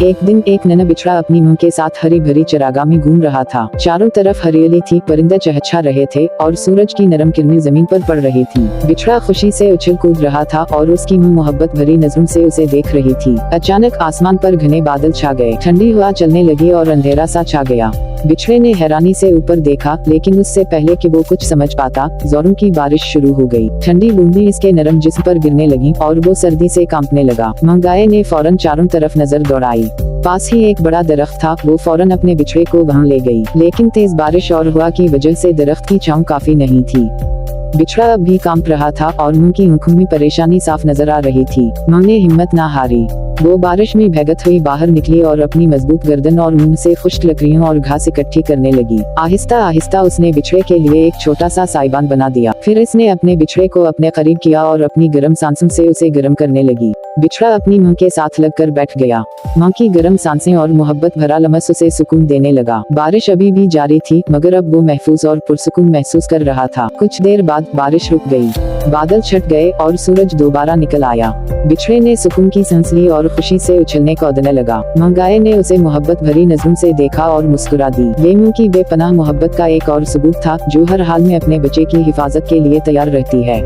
एक दिन एक नन्हा बिछड़ा अपनी मां के साथ हरी भरी चरागाह में घूम रहा था। चारों तरफ हरियाली थी, परिंदे चहचहा रहे थे और सूरज की नरम किरणें जमीन पर पड़ रही थी। बिछड़ा खुशी से उछल कूद रहा था और उसकी मां मोहब्बत भरी नजरों से उसे देख रही थी। अचानक आसमान पर घने बादल छा गए, ठंडी हवा चलने लगी और अंधेरा सा छा गया। बिछड़े ने हैरानी से ऊपर देखा, लेकिन उससे पहले कि वो कुछ समझ पाता, जोरों की बारिश शुरू हो गई। ठंडी बूंदें इसके नरम जिस्म पर गिरने लगी और वो सर्दी से कांपने लगा। गाय ने फौरन चारों तरफ नजर दौड़ाई। पास ही एक बड़ा दरख्त था। वो फौरन अपने बिछड़े को वहां ले गई, लेकिन तेज बारिश और हवा की वजह से दरख्त की छांव काफी नहीं थी। बिछड़ा अब भी कांप रहा था और मुंह की आंखों में परेशानी साफ नजर आ रही थी। मां ने हिम्मत ना हारी। वो बारिश में भीगत हुई बाहर निकली और अपनी मजबूत गर्दन और मुंह से खुश्क लकड़ियों और घास इकट्ठी करने लगी। आहिस्ता आहिस्ता उसने बिछड़े के लिए एक छोटा सा साइबान बना दिया। फिर इसने अपने बिछड़े को अपने करीब किया और अपनी गर्म सांसों से उसे गर्म करने लगी। बिछड़ा अपनी मां के साथ लगकर बैठ गया। मां की गर्म सांसें और मोहब्बत भरा लमस उसे सुकून देने लगा। बारिश अभी भी जारी थी, मगर अब वो महफूज और पुरसुकून महसूस कर रहा था। कुछ देर बाद बारिश रुक गई, बादल छट गए और सूरज दोबारा निकल आया। बिछड़े ने सुकून की सांस ली और खुशी से उछलने कूदने लगा। गाय ने उसे मोहब्बत भरी नजरों से देखा और मुस्कुरा दी। ये मां की बेपनाह मोहब्बत का एक और सबूत था, जो हर हाल में अपने बच्चे की हिफाजत के लिए तैयार रहती है।